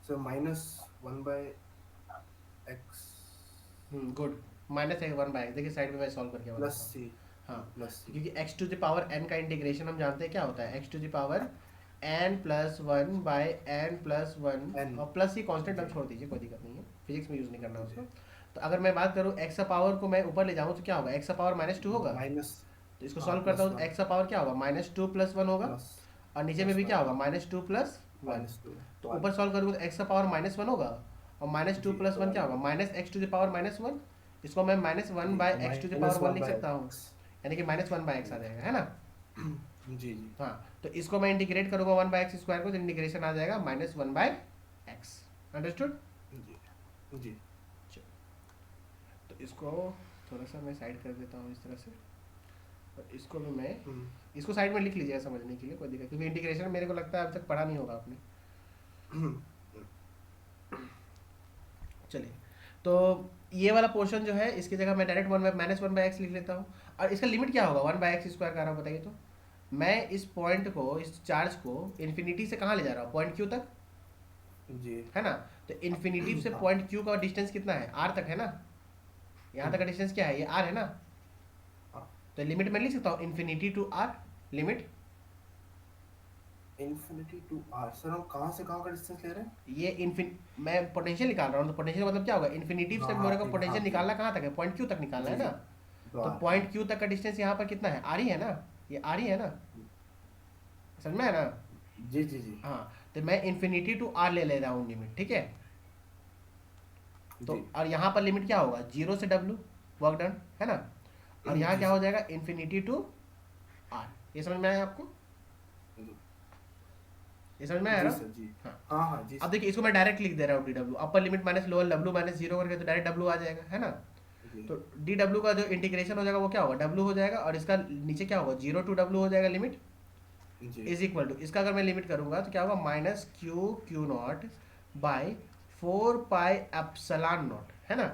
सर -1/x गुड, -1/x, देखिए साइड में मैं सॉल्व करके प्लस बताता हूँ। c हाँ, प्लस c। क्योंकि x to the power n का इंटीग्रेशन हम जानते हैं क्या होता है, x to the power n+1/n+1, n। और प्लस ही कांस्टेंट टर्म छोड़ दीजिए, कोई दिक्कत नहीं है, फिजिक्स में यूज़ नहीं करना उसको। तो अगर मैं बात करूँ x का पावर को मैं ऊपर ले जाऊँ तो क्या होगा, x का पावर -2 होगा। माइनस, तो इसको हाँ सॉल्व करता प्लस हूँ तो 1 x का पावर क्या होगा, -2 + 1 होगा। प्लस। और नीचे में भी क्या होगा -2 + 1। -2 तो 1। ऊपर सॉल्व करोगे तो एक्स का पावर -1 होगा, और -2 जी + तो 1 क्या 1 होगा, -x⁻1। इसको मैं -1 जी बाय तो x⁻1 लिख सकता हूँ, -1/x। यानी कि -1/x आ जी जाएगा, है ना। जी जी हाँ, तो इसको मैं इंटीग्रेट करूंगा 1/x² को, तो इंटीग्रेशन आ जाएगा -1/x। अंडरस्टूड। जी जी। तो इसको थोड़ा सा मैं साइड कर देता हूँ इस तरह से, और इसको भी मैं, हम्म, इसको साइड में लिख लीजिएगा समझने के लिए, कोई दिक्कत, क्योंकि इंटीग्रेशन मेरे को लगता है अब तक पढ़ा नहीं होगा आपने। हम्म, चलिए, तो ये वाला पोर्शन जो है इसकी जगह मैं डायरेक्ट -1/x लिख लेता हूँ। और इसका लिमिट क्या होगा 1/x² का रहा, बताइए तो। मैं इस पॉइंट को, इस चार्ज को इन्फिनिटी से कहाँ ले जा रहा हूँ, पॉइंट क्यू तक, जी है ना। तो इन्फिनिटी से हाँ पॉइंट क्यू का डिस्टेंस कितना है, आर तक है ना। यहाँ तक का डिस्टेंस क्या है, ये आर है ना। हाँ। तो लिमिट मैं लिख सकता हूँ infinity to R, limit. Infinity to R, sir हम कहाँ से कहाँ का डिस्टेंस ले रहे हैं? ये इन्फिन मैं पोटेंशियल निकाल रहा हूँ, तो पोटेंशियल मतलब क्या होगा, इन्फिनिटी हाँ तक हाँ मेरे को ठीक है, हाँ पोटेंशियल ठीक। निकालना कहाँ तक है, पॉइंट क्यू तक निकालना जी है जी ना। तो तो आर हाँ। पॉइंट क्यू तक का डिस्टेंस यहाँ पर कितना है, आर ही है ना, ये आर ही है ना, समझ में है ना। जी जी जी हाँ, तो मैं इन्फिनिटी टू आर ले रहा हूँ लिमिट, ठीक है। तो जी और यहाँ पर लिमिट क्या होगा, 0 से W, वर्क डन, है ना। और यहाँ जी क्या हो सर। जाएगा, इन्फिनिटी टू आर। ये समझ में आया आपको, जी ये समझ में आया जी ना। सर जी। हाँ, हाँ हाँ जी अब सर। देखिए इसको मैं डायरेक्ट लिख दे रहा हूँ DW, upper limit minus lower W -0 करके, तो डायरेक्ट W आ जाएगा, है ना। जी तो DW का जो इंटीग्रेशन हो जाएगा वो क्या होगा, W हो जाएगा, और इसका नीचे क्या होगा, 0 to W हो जाएगा लिमिट, जी इज इक्वल टू, इसका अगर मैं लिमिट करूंगा तो क्या होगा, -Q⁻⁴ है ना।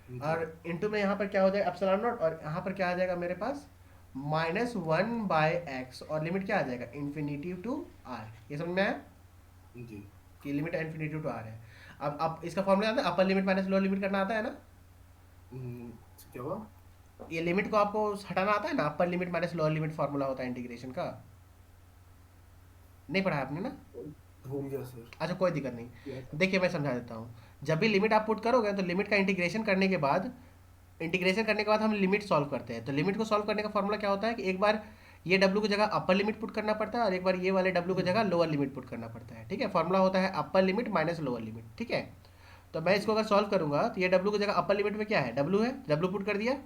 जी और इंटू में यहाँ पर क्या हो जाएगा एप्सिलॉन नॉट, और यहाँ पर क्या आ जाएगा मेरे पास -1/x, और लिमिट क्या आ जाएगा, इन्फिनिटी टू आर। ये समझ में आया जी। कि लिमिट इन्फिनिटी टू आर है। अब इसका फॉर्मूला आता है, upper limit minus lower limit करना आता है ना। क्या हुआ? ये लिमिट को आपको हटाना आता है ना, upper limit minus lower limit formula होता है इंटीग्रेशन का, नहीं पढ़ा है आपने ना। भूल गया सर। अच्छा कोई दिक्कत नहीं, क्या था? देखिए मैं समझा देता हूँ। जब भी लिमिट आप पुट करोगे तो लिमिट का इंटीग्रेशन करने के बाद, हम लिमिट सॉल्व करते हैं। तो लिमिट को सॉल्व करने का फॉर्मूला क्या होता है कि एक बार ये W की जगह अपर लिमिट पुट करना पड़ता है, और एक बार ये वाले W की जगह लोअर लिमिट पुट करना पड़ता है, ठीक है। फॉर्मूला होता है upper limit minus lower limit, ठीक है। तो मैं जी इसको अगर सॉल्व करूंगा तो ये W की जगह अपर लिमिट में क्या है, W है, W पुट कर दिया, जी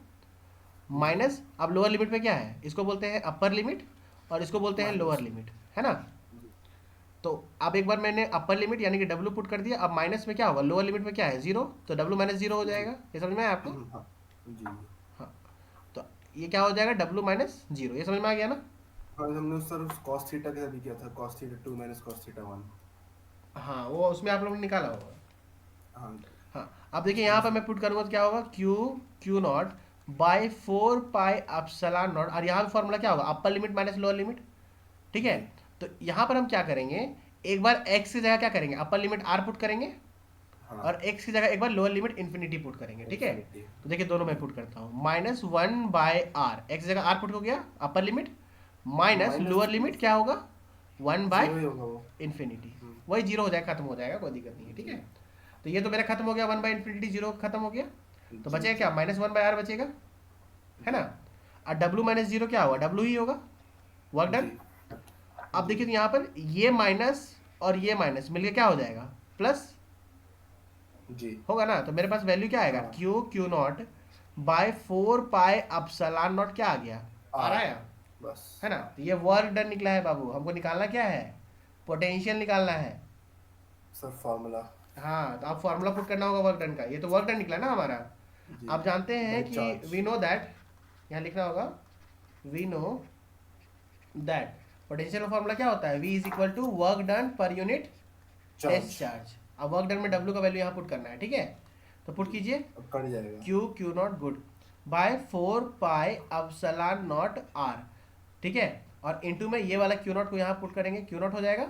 माइनस अब लोअर लिमिट में क्या है, इसको बोलते हैं अपर लिमिट, और इसको बोलते हैं लोअर माइनस। लिमिट, है ना। जी तो अब एक बार मैंने अपर लिमिट यानी कि W पुट कर दिया, अब माइनस में क्या होगा, लोअर लिमिट में क्या है 0, तो W -0 हो जी जाएगा। ये समझ में आया आपको। हाँ जी जी। हाँ, तो ये क्या हो जाएगा, W -0, ये समझ में आ गया ना। हाँ हमने सर उस cos थीटा के साथ भी किया था, cos theta 2 minus cos theta 1। हाँ, वो उसमें आप लोगों ने निकाला होगा। हाँ हाँ, अब देखिए उसमें यहाँ पर से। मैं पुट करूँगा तो क्या होगा, Q⁻⁴πε0, और यहाँ पे फॉर्मूला क्या होगा, upper limit minus lower limit, ठीक है। जी तो यहाँ पर हम क्या करेंगे, एक बार x की जगह क्या करेंगे, अपर लिमिट r पुट करेंगे, हाँ और x की जगह एक बार लोअर लिमिट इन्फिनिटी पुट करेंगे, ठीक है। इन्फिनिटी। तो देखिए दोनों मैं जी पुट करता हूँ, -1/r, x की जगह r पुट हो गया upper limit, minus minus lower limit क्या होगा, 1 बाय 0 ही होगा वो। इन्फिनिटी, हम्म, वही 0 हो जाएगा, खत्म हो जाएगा, कोई दिक्कत नहीं है, ठीक है। जी तो ये तो मेरा खत्म हो गया, 1/∞ 0 खत्म हो गया। तो जी बचेगा जी क्या, -1/r बचेगा, है ना। जी और W -0 क्या होगा, W ही होगा, वर्क डन। जी अब जी देखिए यहाँ पर ये माइनस और ये माइनस मिलके क्या हो जाएगा, प्लस जी होगा ना। तो मेरे पास वैल्यू क्या आएगा, हाँ Q⁻⁴πε0 क्या आ गया, आ रहा आर है, बस है ना। हाँ। तो ये वर्क डन निकला है बाबू, हमको निकालना क्या है, पोटेंशियल निकालना है। Sir formula. हाँ, तो अब फॉर्मूला पुट करना होगा वर्क डन का, ये तो वर्क डन निकला ना हमारा। जी आप जानते हैं बाई कि चार्ज। वी नो दैट, यहाँ लिखना होगा, वी नो दैट पोटेंशियल का फॉर्मूला क्या होता है, V is equal to work done per unit test charge charge. अब वर्क डन में W का वैल्यू यहाँ पुट करना है, ठीक है। तो पुट जी कीजिए, अब कट जाएगा। Q0 गुड बाय 4πε0r, ठीक है। और इंटू में ये वाला Q0 को यहाँ पुट करेंगे, Q0 हो जाएगा।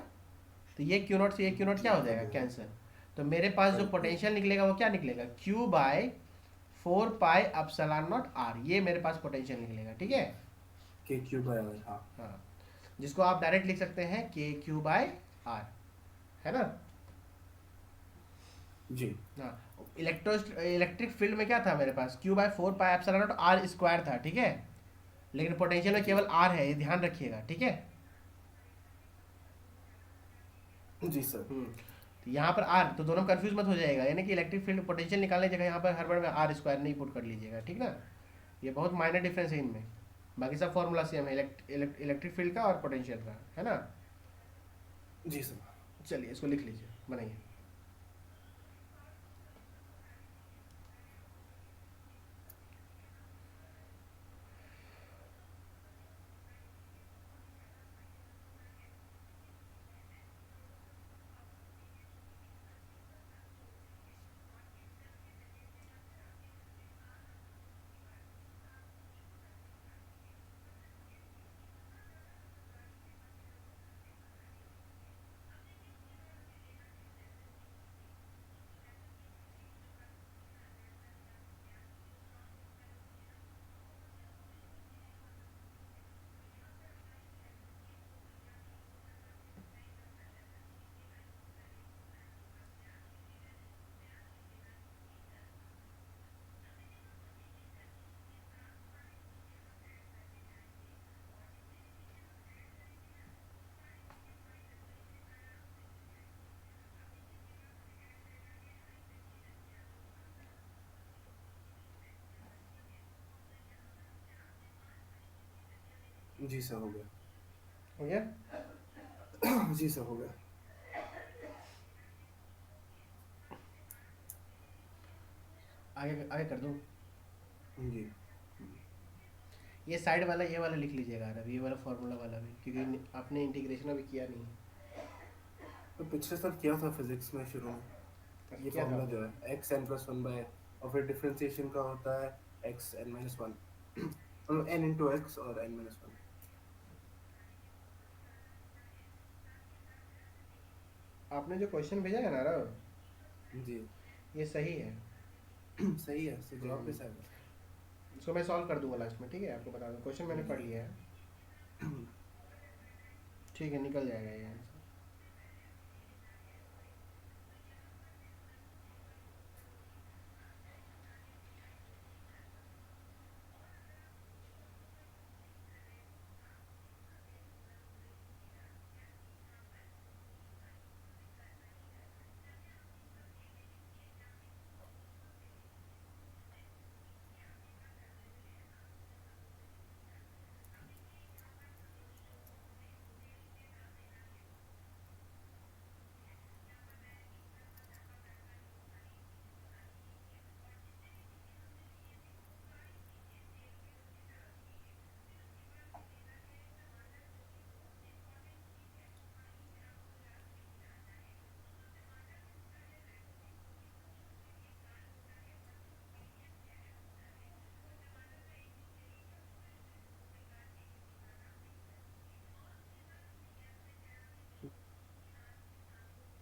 तो ये Q0 से ये Q0 जी क्या हो कट जाएगा, जाएगा। कैंसिल। तो मेरे पास जो कट गया। पोटेंशियल निकलेगा वो क्या निकलेगा, Q/4πε0r, ये मेरे पास पोटेंशियल निकलेगा, ठीक है। के क्यू बाय आर हाँ। हाँ, जिसको आप डायरेक्ट लिख सकते हैं KQ/R, है ना। जी हाँ, इलेक्ट्रिक फील्ड में क्या था मेरे पास, Q/4πε0r² था, ठीक है। लेकिन पोटेंशियल में केवल R है, ये ध्यान रखिएगा, ठीक है। जी सर। तो यहाँ पर आर, तो दोनों कंफ्यूज मत हो जाएगा, यानी कि इलेक्ट्रिक फील्ड पोटेंशियल निकालने की जगह यहाँ पर हर बार में आर स्क्वायर नहीं पुट कर लीजिएगा, ठीक ना। ये बहुत माइनर डिफरेंस है इनमें, बाकी सब फॉर्मूला सेम है इलेक्ट्रिक फील्ड का और पोटेंशियल का, है ना। जी सर। चलिए इसको लिख लीजिए, बनाइए। जी सर हो गया। हो गया। जी सर हो गया। आगे आगे कर दूँ। जी। ये साइड वाला, ये वाला लिख लीजिएगा अभी, ये वाला फार्मूला वाला भी, क्योंकि आपने इंटीग्रेशन अभी किया नहीं। तो पिछले साल किया था फिजिक्स में शुरू में, ये क्या था फॉर्मूला वो? जो है X N plus one by, और फिर डिफरेंशिएशन का होता है एक्स एन माइनस वन, मतलब एन इंटू एक्स और एन माइनस वन। आपने जो क्वेश्चन भेजा है ना राव, जी। ये सही है। सही है सर, जवाब कैसा है? इसको मैं सॉल्व कर दूंगा लास्ट में, ठीक है, आपको बता दूँ, क्वेश्चन मैंने पढ़ जी। लिया है। ठीक है, निकल जाएगा ये आंसर।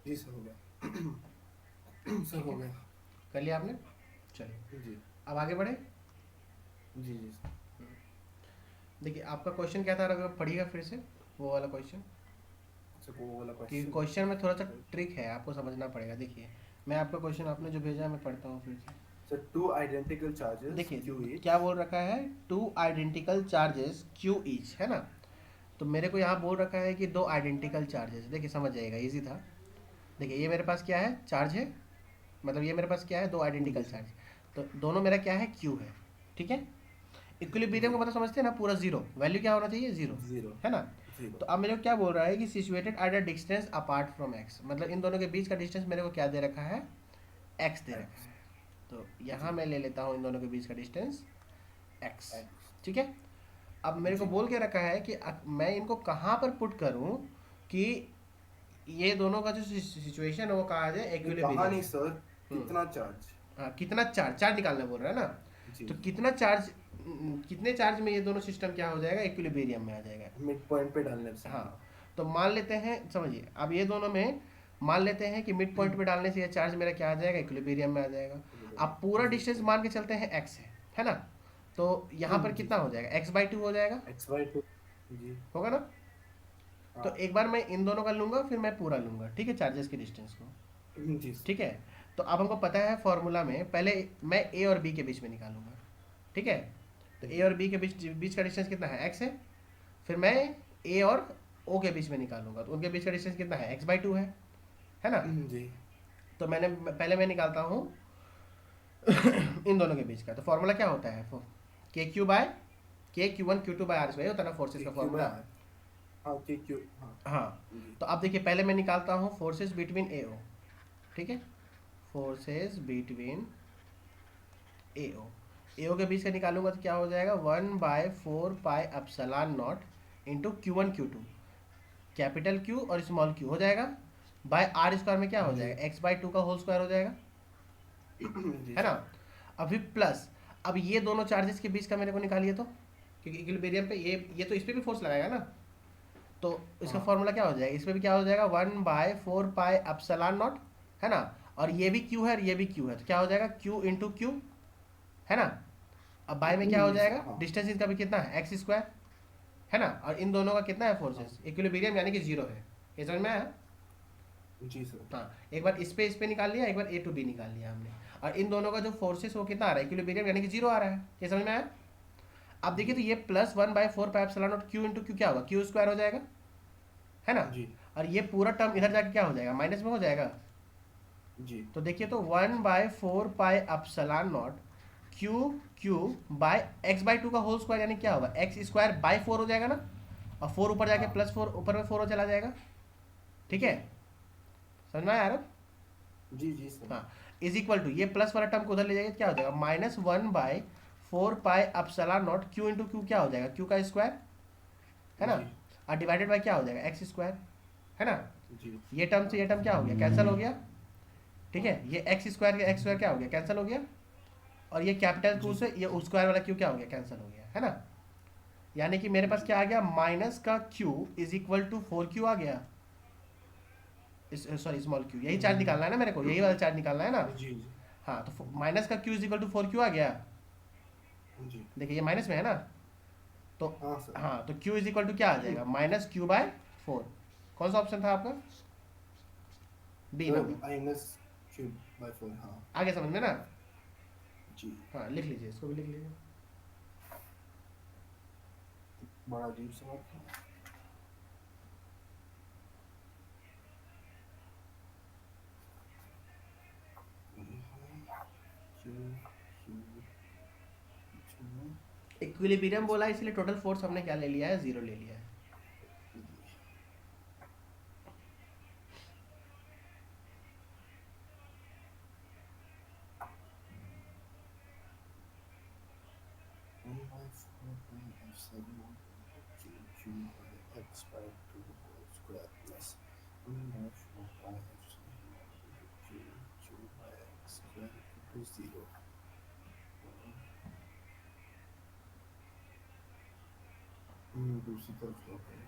जी सर हो गया। सर ठीक हो है, गया। कर लिया आपने। चलिए जी। अब आगे बढ़े। जी जी सर। देखिए आपका क्वेश्चन क्या था, अगर पढ़िएगा फिर से वो वाला क्वेश्चन, सर वो वाला कि क्वेश्चन। क्वेश्चन में थोड़ा सा ट्रिक है, आपको समझना पड़ेगा। देखिए मैं आपका क्वेश्चन, आपने जो भेजा है मैं पढ़ता हूँ फिर से। सर टू आइडेंटिकल चार्जेस देखिए क्यू क्या ईच। बोल रखा है, two identical charges Q each, है ना। तो मेरे को यहाँ बोल रखा है कि दो आइडेंटिकल चार्जेस, देखिए समझ जाएगा, इजी था। देखिए ये मेरे पास क्या है, चार्ज है, मतलब ये मेरे पास क्या है, दो जी आइडेंटिकल सर। चार्ज। तो दोनों मेरा क्या है, क्यू है, ठीक है। इक्विलिब्रियम जी। को मतलब समझते हैं ना, पूरा जीरो, वैल्यू क्या होना चाहिए, जीरो, जीरो। है ना। जीरो। तो अब मेरे को क्या बोल रहा है कि situated at a distance apart from x, मतलब इन दोनों के बीच का डिस्टेंस मेरे को क्या दे रखा है, एक्स दे रखा एक्स। है। तो यहाँ जी। मैं ले लेता हूँ इन दोनों के बीच का डिस्टेंस एक्स, एक्स। ठीक है। अब मेरे को जी। बोल के रखा है कि मैं इनको कहाँ पर पुट करूँ कि ये दोनों का जो सिचुएशन है वो कहा जाए ये कहा इक्विलिब्रियम नहीं में। सर, हम्म, कितना चार्ज। हाँ कितना चार्ज, चार्ज निकालना बोल रहा है ना। जी तो जी। कितना चार्ज, कितने चार्ज में ये दोनों सिस्टम क्या हो जाएगा, इक्विलिब्रियम में आ जाएगा। मिड पॉइंट पे डालने से। हाँ, तो मान लेते हैं, समझिए अब ये दोनों में मान लेते हैं कि मिड पॉइंट पे डालने से ये चार्ज मेरा क्या आ जाएगा, इक्विलिब्रियम में आ जाएगा। अब पूरा जी डिस्टेंस सर। मान के चलते हैं एक्स है ना। तो यहाँ पर जी कितना हो सर। जाएगा, एक्स बाई टू हो जाएगा, एक्स बाई टू। जी। होगा ना। तो हाँ। एक बार मैं इन दोनों का लूंगा, फिर मैं पूरा लूंगा, ठीक है, चार्जेस के डिस्टेंस को, जी सर। ठीक है। तो अब हमको पता है फॉर्मूला में पहले मैं ए और बी के बीच में निकालूंगा, ठीक है। तो ए जी। और बी के बीच बीच का डिस्टेंस कितना है, एक्स है। फिर मैं ए और ओ के बीच में निकालूंगा, तो उनके बीच का डिस्टेंस कितना है, एक्स बाई टू है। है ना। जी। तो पहले मैं निकालता हूँ इन दोनों के बीच का। तो फॉर्मूला क्या होता है, K Q by K Q one Q two by R square होता है ना फोर्सेस के का क्यू बाय फॉर्मूला। आर। हाँ के क्यू, हाँ। हाँ, जी। तो अब देखिए पहले मैं निकालता हूँ फोर्सेस बिटवीन ए ओ, ठीक है, फोर्सेस बिटवीन ए ओ के बीच का निकालूंगा तो क्या हो जाएगा, 1/4 pi epsilon naught into Q one Q two, capital Q और स्मॉल क्यू हो जाएगा, बाय आर स्क्वायर में क्या हो जी। जाएगा, x/2 का होल स्क्वायर हो जाएगा, जी है ना। सर। अभी प्लस, अब ये दोनों चार्जेस के बीच का मेरे को निकालिए तो, क्योंकि इक्विलिब्रियम पे ये तो इस पे भी फोर्स लगाएगा ना, तो इसका हाँ। फॉर्मूला क्या हो जाएगा, इस पे भी क्या हो जाएगा, 1/4 पाई एप्सिलॉन नॉट, है ना। और ये भी क्यू है और ये भी क्यू है, तो क्या हो जाएगा, क्यू इंटू क्यू, है ना। अब बाय में क्या हो जी सर। जाएगा, हाँ। डिस्टेंस इसका भी कितना है, एक्स स्क्वायर, है ना। और इन दोनों का कितना है हाँ। फोर्सेस, इक्विलिब्रियम यानी कि जीरो है। ये समझ में आया। जी सर। हाँ, एक बार इस पे निकाल लिया, एक बार ए टू बी निकाल लिया हमने। और इन दोनों का जो फोर्सेस वो कितना आ रहा है, इक्विलिब्रियम यानी कि जीरो आ रहा है। ये समझ में आया। अब देखिए जी। तो ये plus 1/4 pi epsilon naught Q into Q क्या होगा, क्यू स्क्वायर हो जाएगा, है ना। जी। और ये पूरा टर्म इधर जाके क्या हो जाएगा, माइनस में हो जाएगा। जी। तो देखिए तो 1/4 pi epsilon naught Q Q by x/2 का होल स्क्वायर यानी क्या होगा, एक्स स्क्वायर बाय 4 हो जाएगा ना। और 4 ऊपर जाके हाँ। +4 ऊपर में 4 हो चला जाएगा, ठीक है। जी। समझ में आया यार। जी। जी सर। हाँ, इज इक्वल टू ये प्लस वाला टर्म को उधर ले जाइए तो क्या हो जाएगा, -1/4 pi epsilon naught Q into Q क्या हो जाएगा, क्यू का स्क्वायर, है ना। जी। और डिवाइडेड बाय क्या हो जाएगा, एक्स स्क्वायर, है ना। जी। ये टर्म से हाँ। ये टर्म क्या हो गया, कैंसिल हो गया, ठीक है। ये एक्स स्क्वायर का एक्स स्क्वायर क्या हो गया, कैंसिल हो गया। और ये कैपिटल क्यू जी से सर। ये स्क्वायर वाला क्यू क्या हो गया, कैंसिल हो गया, है ना। यानी कि मेरे पास जी। क्या आ गया, माइनस का Q is equal to 4 Q आ गया, सॉरी स्मॉल क्यू, यही चार्ज निकालना है ना मेरे को, यही वाला चार्ज निकालना है ना। जी। जी। हाँ, तो माइनस का Q is equal to 4 Q आ गया। जी। देखिए ये माइनस में है ना, तो हाँ सर। हाँ, तो क्यू इज इक्वल टू क्या आ जाएगा, -q/4। कौन सा ऑप्शन था आपका, बी सर नंबर। -3/4, हाँ। आगे समझ में ना। जी। हाँ, लिख लीजिए, इसको भी लिख लीजिए। बड़ा अजीब सवाल था। Q Q Q. इक्विलिब्रियम बोला है, इसलिए टोटल फोर्स हमने क्या ले लिया है, जीरो ले लिया है। One by four by epsilon q q by x by 2 whole square plus 1 by 4 by epsilon q q by x square equal to 0. दूसरी तरफ हो गया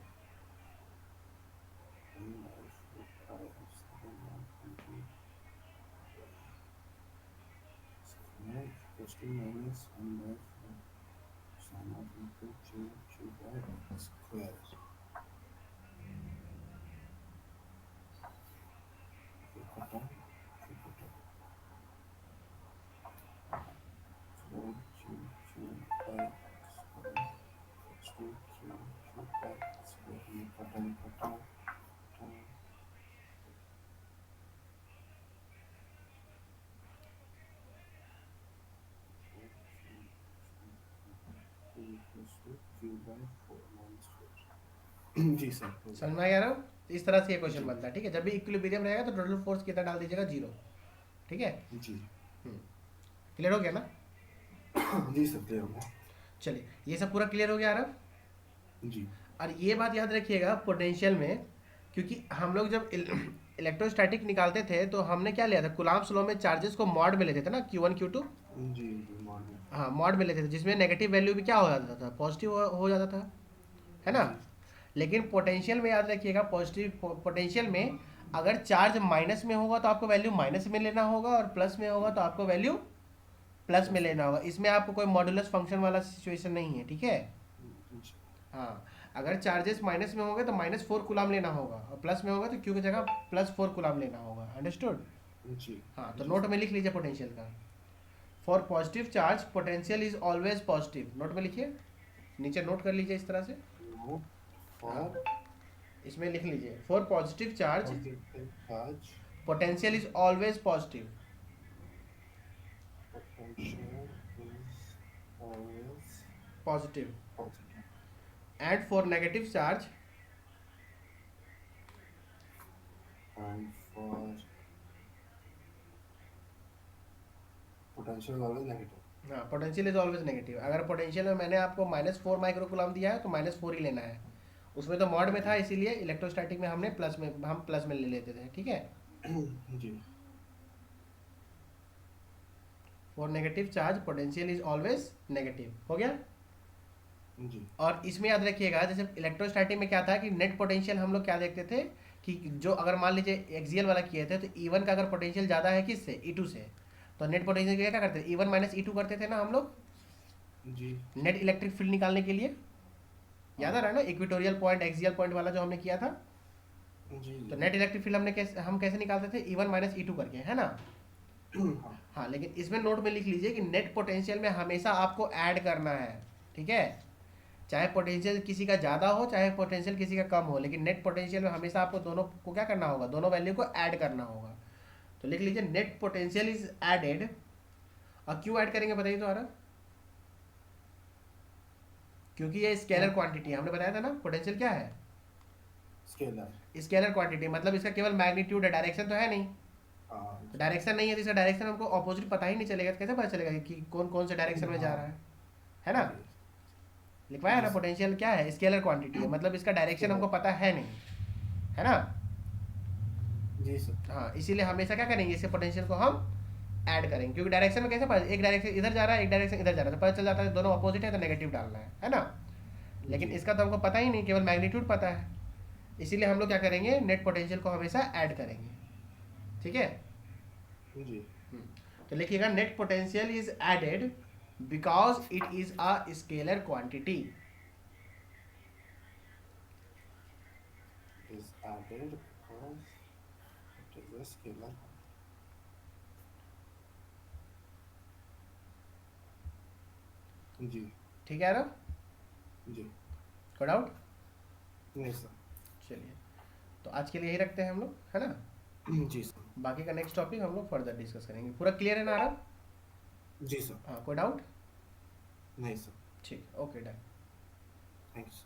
1 by 4 by epsilon into square equals to minus 1 by 4 epsilon into q q by x square. कटा कटा 4 q q by x square equals to q q by x square. ये कटा कटा कटा 4 q q equals to q by 4 minus 4. Ji sir हो समझ गया। में आ गया ना। तो इस तरह से ये क्वेश्चन जी। बनता है, ठीक है। जब भी इक्विलिब्रियम रहेगा तो टोटल फोर्स कितना डाल दीजिएगा, जीरो, ठीक है। जी। क्लियर हो गया ना। जी सर क्लियर हो गया। चलिए, ये सब पूरा क्लियर हो गया यार। जी। और ये बात याद रखिएगा पोटेंशियल में, क्योंकि हम लोग जब इलेक्ट्रोस्टैटिक निकालते थे तो हमने क्या लिया था, कुलाम्ब्स लॉ में चार्जेस को मॉड में लेते थे ना, Q1 Q2। जी। जी मॉर्निंग। हाँ, मॉड में लेते थे, जिसमें नेगेटिव वैल्यू भी क्या हो जाता था, पॉजिटिव हो जाता था, है ना। जी। लेकिन पोटेंशियल में याद रखिएगा, पॉजिटिव पोटेंशियल में अगर चार्ज माइनस में होगा तो आपको वैल्यू माइनस में लेना होगा, और प्लस में होगा तो आपको वैल्यू प्लस में प्लस लेना में। होगा। इसमें आपको कोई मॉडुलस फंक्शन वाला सिचुएशन नहीं है, ठीक है। जी। हाँ, अगर चार्जेस माइनस में होंगे तो -4 कूलाम लेना होगा, और प्लस में होगा तो क्यू की जगह +4 कूलाम लेना होगा, अंडरस्टूड। जी। हाँ, तो जी नोट सर। में लिख लीजिए पोटेंशियल का, for positive charge potential is always positive. Note में लिखिए, नीचे नोट कर लीजिए इस तरह से। नोट हाँ, फॉर इसमें लिख लीजिए, for positive charge positive charge potential is always positive Potential is always positive positive. And for negative charge And for potential always negative. हाँ पोटेंशियल इज ऑलवेज नेगेटिव। अगर पोटेंशियल में मैंने आपको -4 माइक्रोकूलम दिया है तो -4 ही लेना है। उसमें तो मॉड में था, इसीलिए इलेक्ट्रोस्टैटिक में हमने प्लस में, हम प्लस में ले लेते थे, ठीक है। जी for negative charge potential is always negative, हो गया। जी और इसमें याद रखिएगा, जैसे इलेक्ट्रोस्टैटिक में क्या था कि नेट पोटेंशियल हम लोग क्या देखते थे कि जो अगर मान लीजिए एक्सियल वाला किए थे तो E1 का अगर पोटेंशियल ज़्यादा है किससे, E2 से, तो नेट पोटेंशियल क्या करते थे, E1 माइनस E2 करते थे ना हम लोग जी नेट इलेक्ट्रिक फील्ड निकालने के लिए। याद आ रहा है ना, इक्वेटोरियल पॉइंट एक्सियल पॉइंट वाला जो हमने किया था। जी तो नेट इलेक्ट्रिक फील्ड हम कैसे निकालते थे, E1 माइनस E2 करके, है ना। हाँ हाँ, लेकिन इसमें नोट में लिख लीजिए कि नेट पोटेंशियल में हमेशा आपको ऐड करना है, ठीक है। चाहे पोटेंशियल किसी का ज़्यादा हो चाहे पोटेंशियल किसी का कम हो, लेकिन नेट पोटेंशियल में हमेशा आपको दोनों को क्या करना होगा, दोनों वैल्यू को ऐड करना होगा। तो लिख लीजिए नेट पोटेंशियल इज एडेड। और क्यों ऐड करेंगे बताइए तो आरा, क्योंकि ये स्केलर क्वांटिटी है, हमने बताया था ना पोटेंशियल क्या है, स्केलर। स्केलर क्वांटिटी, मतलब इसका केवल मैग्नीट्यूड है, डायरेक्शन तो है नहीं। हाँ डायरेक्शन नहीं है तो इसका डायरेक्शन हमको ऑपोजिट पता ही नहीं चलेगा, तो कैसे पता चलेगा कि कौन कौन से डायरेक्शन में जा रहा है ना। जी लिखवाया जी ना, सर। पोटेंशियल क्या है, स्केलर क्वांटिटी है, मतलब इसका डायरेक्शन हमको पता है नहीं, है ना। जी सर। हाँ, इसीलिए हमेशा क्या करेंगे, इससे पोटेंशियल को हम ऐड करेंगे, क्योंकि डायरेक्शन में कैसे पता, एक डायरेक्शन इधर जा रहा है एक डायरेक्शन इधर जा रहा है, तो पता चल जाता है दोनों अपोजिट है तो नेगेटिव डालना है ना। लेकिन जी इसका तो हमको पता ही नहीं, केवल मैग्नीट्यूड पता है, इसीलिए हम लोग क्या करेंगे, नेट पोटेंशियल को हमेशा ऐड करेंगे, ठीक है। जी तो लिखिएगा net potential is added because it is a scalar quantity. is added because it is a scalar. जी ठीक है यार, जी कोई डाउट। नहीं सर। चलिए, तो आज के लिए यही रखते हैं हम लोग, है ना। जी सर। बाकी का नेक्स्ट टॉपिक हम लोग फर्दर डिस्कस करेंगे। पूरा क्लियर है ना आराम। जी सर। हाँ, कोई डाउट। नहीं सर। ठीक, ओके डन। थैंक्स।